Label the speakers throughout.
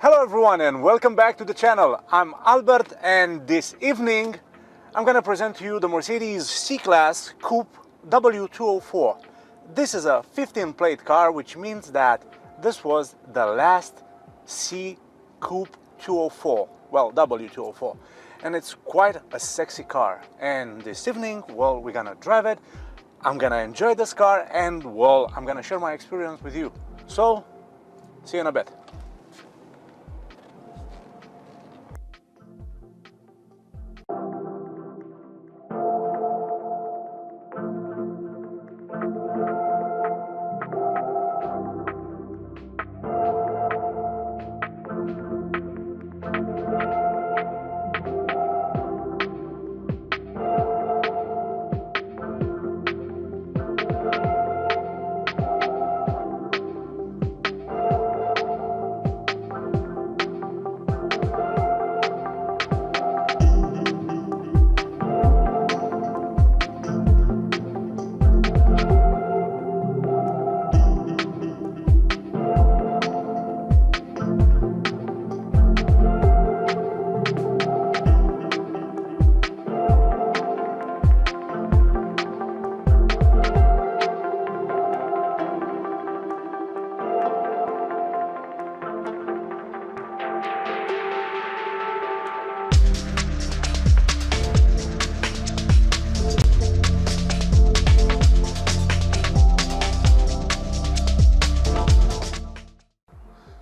Speaker 1: Hello everyone and welcome back to the channel. I'm Albert and this evening I'm going to present to you the Mercedes C-Class Coupe W204. This is a 15 plate car, which means that this was the last C Coupe 204, well, W204, and it's quite a sexy car. And this evening, well, we're gonna drive it, I'm gonna enjoy this car, and well, I'm gonna share my experience with you. So, see you in a bit.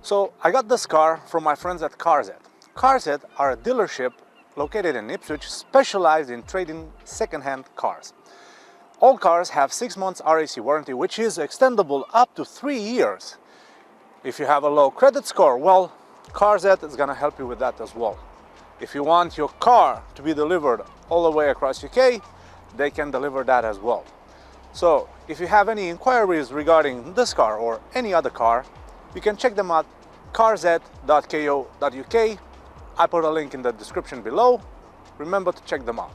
Speaker 1: So I got this car from my friends at Carzet. Carzet are a dealership located in Ipswich specialized in trading second-hand cars. All cars have 6 months RAC warranty, which is extendable up to 3 years. If you have a low credit score, well, Carzet is going to help you with that as well. If you want your car to be delivered all the way across UK, they can deliver that as well. So if you have any inquiries regarding this car or any other car, you can check them out carzet.co.uk. I put a link in the description below. Remember to check them out.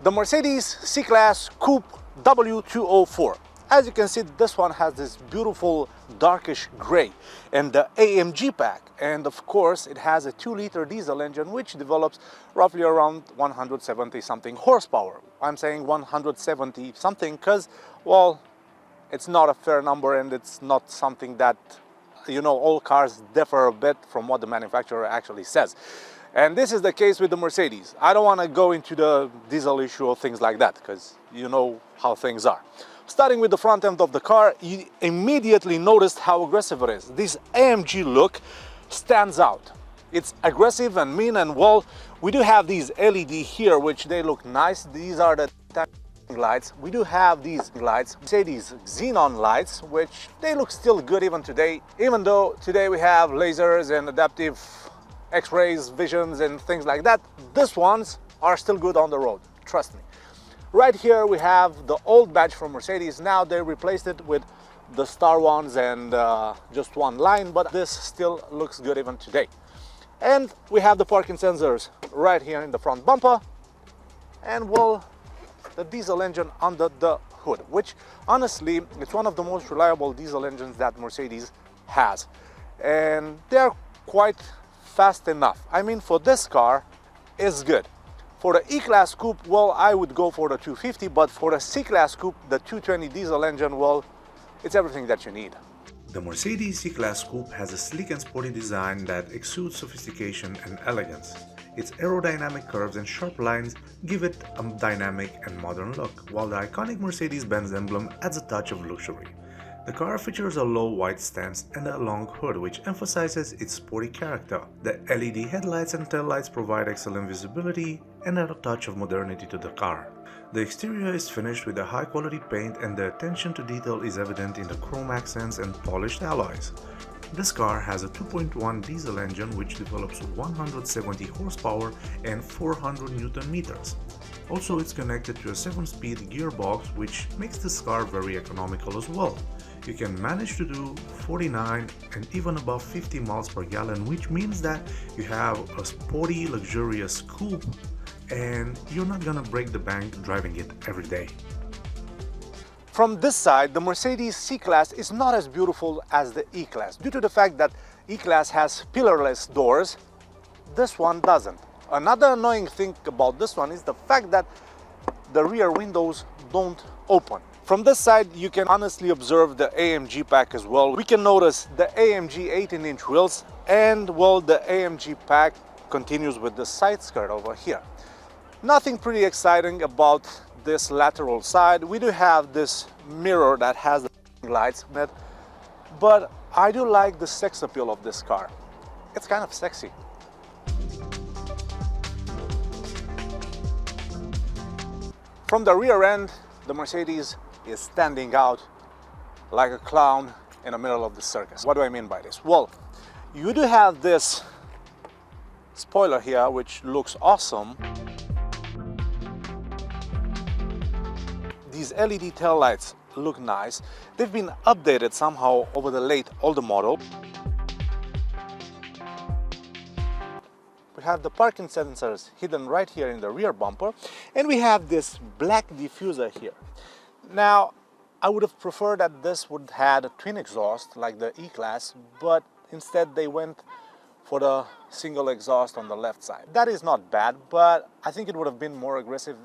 Speaker 1: The Mercedes C-Class Coupe W204. As you can see, this one has this beautiful darkish gray and the AMG pack, and of course it has a 2-liter diesel engine which develops roughly around 170 something horsepower. I'm saying 170 something because, well, it's not a fair number and it's not something that, you know, all cars differ a bit from what the manufacturer actually says. And this is the case with the Mercedes. I don't want to go into the diesel issue or things like that because you know how things are. Starting with the front end of the car, you immediately noticed how aggressive it is. This AMG look stands out. It's aggressive and mean, and well, we do have these LED here which they look nice. These are the lights. We do have these lights, Mercedes xenon lights, which they look still good even today, even though today we have lasers and adaptive x-rays visions and things like that. These ones are still good on the road, trust me. Right here we have the old badge from Mercedes. Now they replaced it with the star ones and just one line, but this still looks good even today. And we have the parking sensors right here in the front bumper, and well, the diesel engine under the hood, which honestly it's one of the most reliable diesel engines that Mercedes has, and they're quite fast enough. I mean, for this car is good. For the E-Class Coupe, well, I would go for the 250, but for the C-Class Coupe, the 220 diesel engine, well, it's everything that you need.
Speaker 2: The Mercedes C-Class Coupe has a sleek and sporty design that exudes sophistication and elegance. Its aerodynamic curves and sharp lines give it a dynamic and modern look, while the iconic Mercedes-Benz emblem adds a touch of luxury. The car features a low white stance and a long hood which emphasizes its sporty character. The LED headlights and taillights provide excellent visibility and add a touch of modernity to the car. The exterior is finished with a high-quality paint, and the attention to detail is evident in the chrome accents and polished alloys. This car has a 2.1 diesel engine which develops 170 horsepower and 400 Newton meters. Also, it's connected to a 7-speed gearbox, which makes this car very economical as well. You can manage to do 49 and even above 50 miles per gallon, which means that you have a sporty, luxurious coupe and you're not gonna break the bank driving it every day.
Speaker 1: From this side, the Mercedes C-Class is not as beautiful as the E-Class. Due to the fact that E-Class has pillarless doors, this one doesn't. Another annoying thing about this one is the fact that the rear windows don't open. From this side, you can honestly observe the AMG pack as well. We can notice the AMG 18-inch wheels, and well, the AMG pack continues with the side skirt over here. Nothing pretty exciting about this lateral side. We do have this mirror that has the lights, but I do like the sex appeal of this car. It's kind of sexy. From the rear end, the Mercedes is standing out like a clown in the middle of the circus. What do I mean by this? Well, you do have this spoiler here, which looks awesome. These LED tail lights look nice. They've been updated somehow over the late older model. We have the parking sensors hidden right here in the rear bumper, and we have this black diffuser here. Now, I would have preferred that this would have a twin exhaust like the E-Class, but instead they went for the single exhaust on the left side. That is not bad, but I think it would have been more aggressive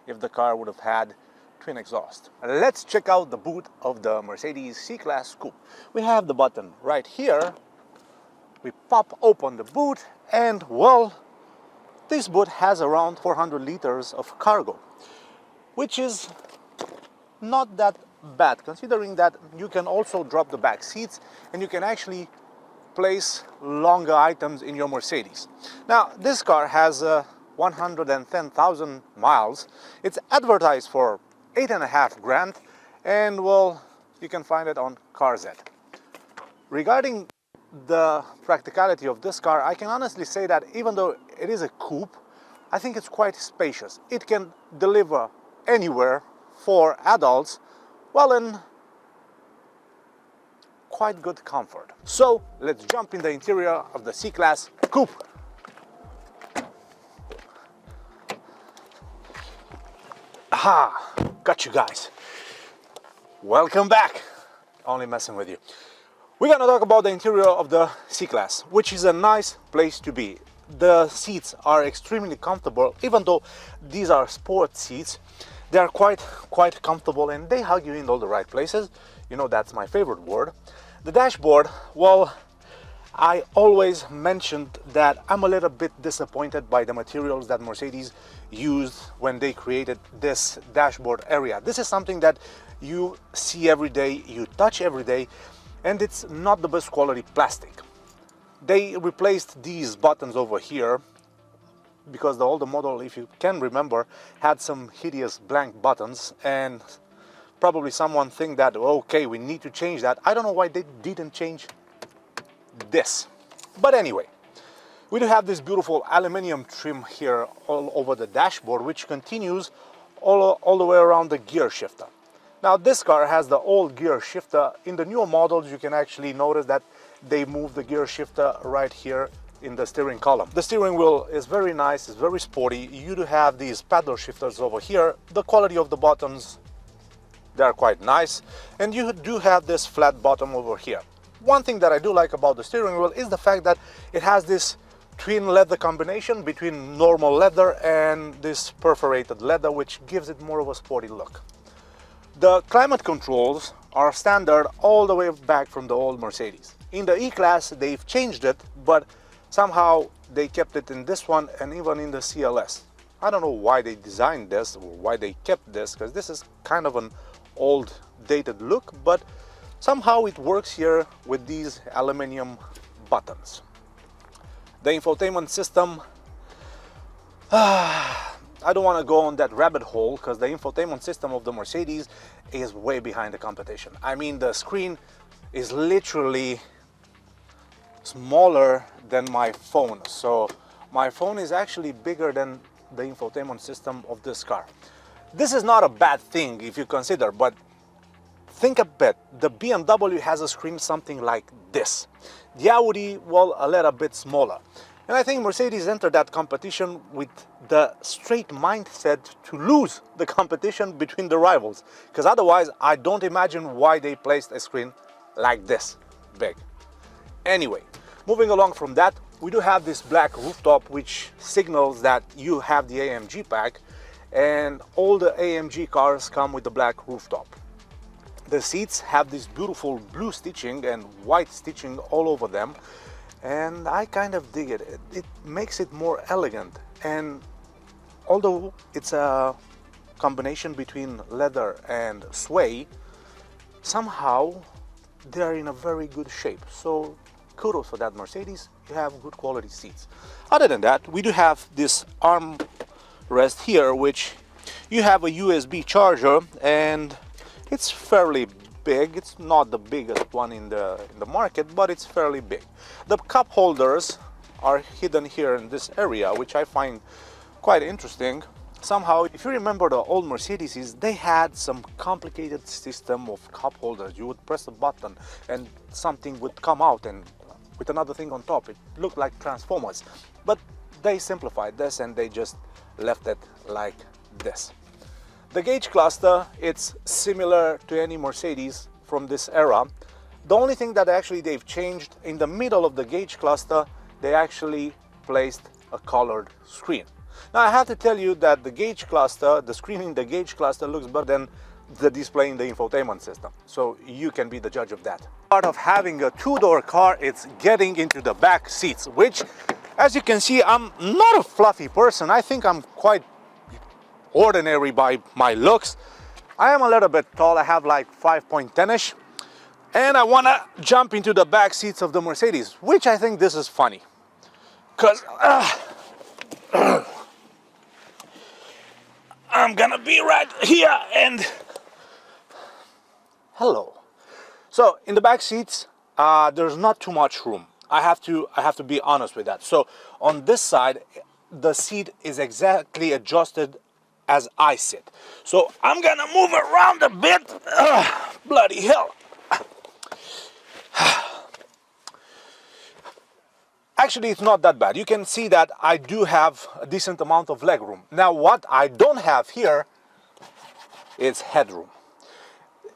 Speaker 1: if the car would have had twin exhaust. Let's check out the boot of the Mercedes C-Class Coupe. We have the button right here. We pop open the boot, and well, this boot has around 400 liters of cargo, which is not that bad, considering that you can also drop the back seats and you can actually place longer items in your Mercedes. Now, this car has 110,000 miles. It's advertised for 8.5 grand, and well, you can find it on Carzet. Regarding the practicality of this car, I can honestly say that even though it is a coupe, I think it's quite spacious. It can deliver anywhere for adults, well, in quite good comfort. So let's jump in the interior of the C-Class Coupe. Aha, got you guys. Welcome back. Only messing with you. We're gonna talk about the interior of the C-Class, which is a nice place to be. The seats are extremely comfortable. Even though these are sport seats, they are quite comfortable, and they hug you in all the right places. You know, that's my favorite word. The dashboard, well, I always mentioned that I'm a little bit disappointed by the materials that Mercedes used when they created this dashboard area. This is something that you see every day, you touch every day, and it's not the best quality plastic. They replaced these buttons over here because the older model, if you can remember, had some hideous blank buttons, and probably someone think that, okay, we need to change that. I don't know why they didn't change this. But anyway, we do have this beautiful aluminum trim here all over the dashboard, which continues all the way around the gear shifter. Now, this car has the old gear shifter. In the newer models, you can actually notice that they move the gear shifter right here in the steering column. The steering wheel is very nice, it's very sporty. You do have these paddle shifters over here. The quality of the buttons, they are quite nice. And you do have this flat bottom over here. One thing that I do like about the steering wheel is the fact that it has this twin leather combination between normal leather and this perforated leather, which gives it more of a sporty look. The climate controls are standard all the way back from the old Mercedes. In the E-Class, they've changed it, but somehow they kept it in this one and even in the CLS. I don't know why they designed this or why they kept this, because this is kind of an old dated look, but somehow it works here with these aluminum buttons. The infotainment system, I don't want to go on that rabbit hole, because the infotainment system of the Mercedes is way behind the competition. I mean, the screen is literally smaller than my phone. So my phone is actually bigger than the infotainment system of this car. This is not a bad thing if you consider, but think a bit. The BMW has a screen something like this. The Audi, well, a little bit smaller. And I think Mercedes entered that competition with the straight mindset to lose the competition between the rivals. Because otherwise, I don't imagine why they placed a screen like this big. Anyway, moving along from that, we do have this black rooftop, which signals that you have the AMG pack, and all the AMG cars come with the black rooftop. The seats have this beautiful blue stitching and white stitching all over them, and I kind of dig it. It makes it more elegant, and although it's a combination between leather and suede, somehow they're in a very good shape. So kudos for that, Mercedes. You have good quality seats. Other than that, we do have this arm rest here, which you have a USB charger, and it's fairly big. It's not the biggest one in the market, but it's fairly big. The cup holders are hidden here in this area, which I find quite interesting. Somehow, if you remember the old Mercedeses, they had some complicated system of cup holders. You would press a button and something would come out, and with another thing on top. It looked like transformers, but they simplified this and they just left it like this. The gauge cluster, it's similar to any Mercedes from this era. The only thing that actually they've changed, in the middle of the gauge cluster, they actually placed a colored screen. Now I have to tell you that the gauge cluster, the screen in the gauge cluster looks better than the display in the infotainment system. So you can be the judge of that. Part of having a two-door car, it's getting into the back seats, which, as you can see, I'm not a fluffy person. I think I'm quite ordinary by my looks. I am a little bit tall. I have like 5'10"-ish, and I want to jump into the back seats of the Mercedes, which I think this is funny, because I'm gonna be right here and hello. So in the back seats, there's not too much room. I have to be honest with that. So on this side, the seat is exactly adjusted as I sit. So I'm gonna move around a bit. Bloody hell. Actually, it's not that bad. You can see that I do have a decent amount of leg room. Now, what I don't have here is headroom.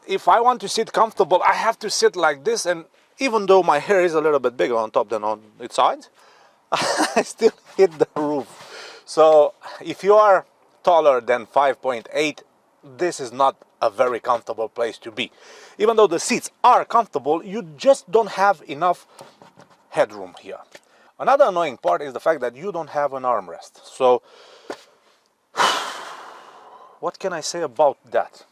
Speaker 1: If I want to sit comfortable, I have to sit like this, and even though my hair is a little bit bigger on top than on its sides, I still hit the roof. So if you are taller than 5'8", this is not a very comfortable place to be. Even though the seats are comfortable, you just don't have enough headroom here. Another annoying part is the fact that you don't have an armrest. So what can I say about that?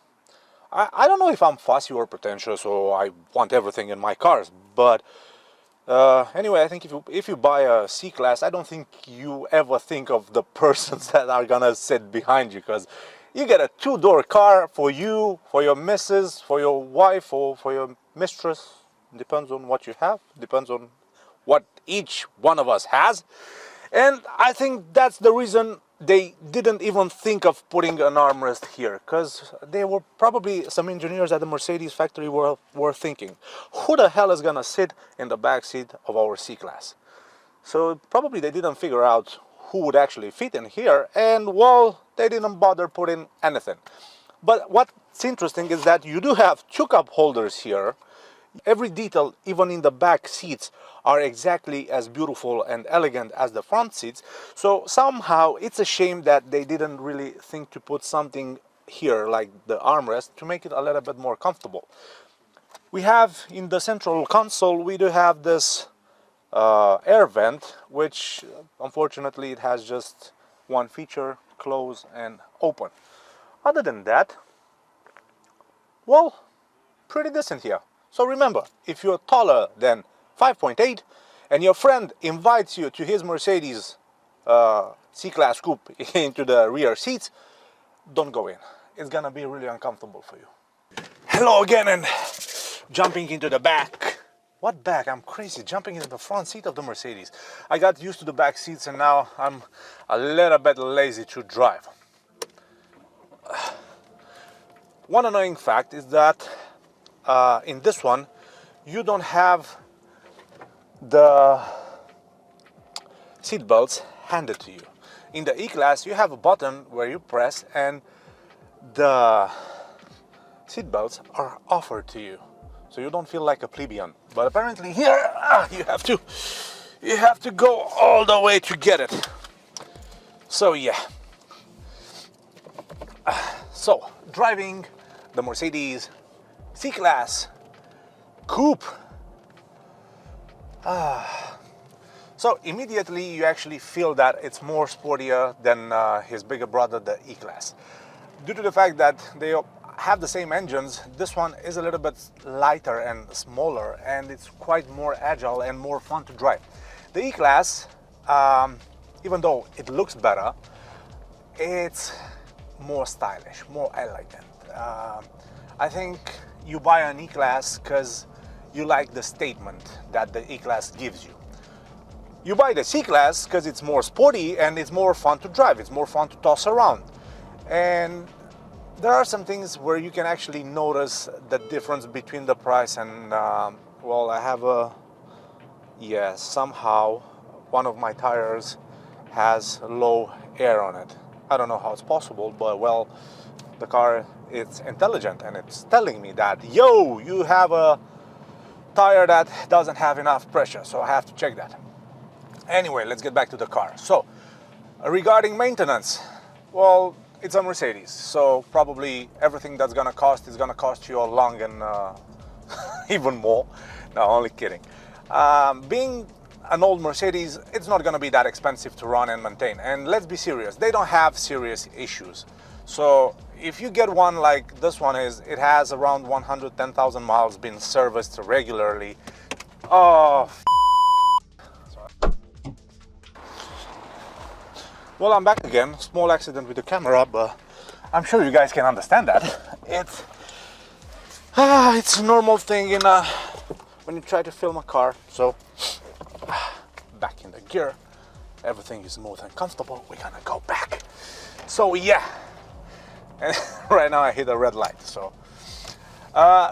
Speaker 1: I don't know if I'm fussy or pretentious or I want everything in my cars, but anyway, I think if you buy a C-Class, I don't think you ever think of the persons that are gonna sit behind you, because you get a two-door car for you, for your missus, for your wife, or for your mistress. Depends on what you have, depends on what each one of us has. And I think that's the reason they didn't even think of putting an armrest here, because they were probably some engineers at the Mercedes factory were thinking, who the hell is gonna sit in the back seat of our C-Class? So probably they didn't figure out who would actually fit in here, and well, they didn't bother putting anything. But what's interesting is that you do have two cup holders here. Every detail, even in the back seats, are exactly as beautiful and elegant as the front seats. So somehow it's a shame that they didn't really think to put something here like the armrest to make it a little bit more comfortable. We have in the central console, we do have this air vent, which unfortunately it has just one feature: close and open. Other than that, well, pretty decent here. So remember, if you're taller than 5'8" and your friend invites you to his Mercedes C-Class Coupe into the rear seats, don't go in. It's gonna be really uncomfortable for you. Hello again, and jumping into the back. What back? I'm crazy, jumping into the front seat of the Mercedes. I got used to the back seats and now I'm a little bit lazy to drive. One annoying fact is that in this one, you don't have the seat belts handed to you. In the E-Class, you have a button where you press and the seat belts are offered to you, so you don't feel like a plebeian. But apparently here, you have to go all the way to get it. So yeah. So driving the Mercedes C-Class Coupe. So immediately you actually feel that it's more sportier than his bigger brother, the E-Class. Due to the fact that they have the same engines, this one is a little bit lighter and smaller, and it's quite more agile and more fun to drive. The E-Class, even though it looks better, it's more stylish, more elegant. I think you buy an E-Class because you like the statement that the E-Class gives you. You buy the C-Class because it's more sporty and it's more fun to drive, it's more fun to toss around. And there are some things where you can actually notice the difference between the price and, well, I have somehow one of my tires has low air on it. I don't know how it's possible, but well, the car, it's intelligent and it's telling me that, yo, you have a tire that doesn't have enough pressure, so I have to check that. Anyway, let's get back to the car. So, regarding maintenance, well, it's a Mercedes, so probably everything that's gonna cost is gonna cost you a long and even more. No, only kidding. Being an old Mercedes, it's not gonna be that expensive to run and maintain. And let's be serious, they don't have serious issues. So if you get one like this one is, it has around 110,000 miles, been serviced regularly. Oh, well, I'm back again. Small accident with the camera, but I'm sure you guys can understand that. It's a normal thing in when you try to film a car. So back in the gear, everything is smooth and comfortable. We're gonna go back. So yeah, and right now I hit a red light. So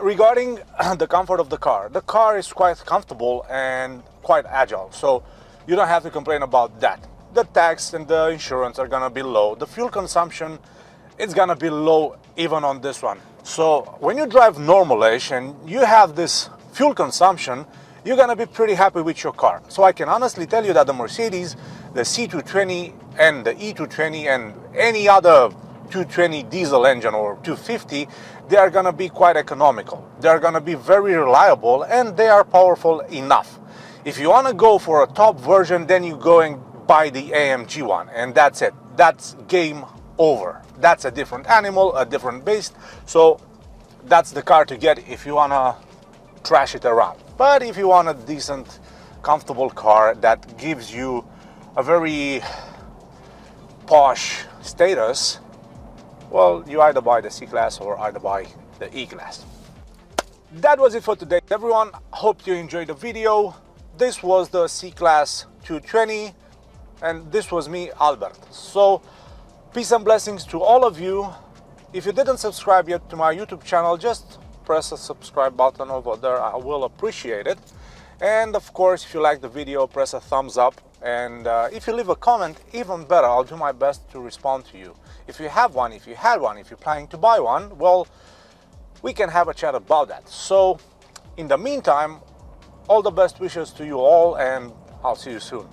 Speaker 1: regarding the comfort of the car is quite comfortable and quite agile. So you don't have to complain about that. The tax and the insurance are gonna be low. The fuel consumption, it's gonna be low even on this one. So when you drive normalish and you have this fuel consumption, you're gonna be pretty happy with your car. So I can honestly tell you that the Mercedes, the C220 and the E220 and any other 220 diesel engine or 250, they are gonna be quite economical. They are gonna be very reliable and they are powerful enough. If you wanna go for a top version, then you go and buy the AMG one, and that's it. That's game over. That's a different animal, a different beast. So that's the car to get if you wanna trash it around. But if you want a decent, comfortable car that gives you a very posh status, well, you either buy the C-Class or either buy the E-Class. That was it for today, everyone. Hope you enjoyed the video. This was the C-Class 220. And this was me, Albert. So, peace and blessings to all of you. If you didn't subscribe yet to my YouTube channel, just press the subscribe button over there. I will appreciate it. And of course, if you like the video, press a thumbs up. And if you leave a comment, even better, I'll do my best to respond to you. If you have one, if you had one, if you're planning to buy one, well, we can have a chat about that. So, in the meantime, all the best wishes to you all, and I'll see you soon.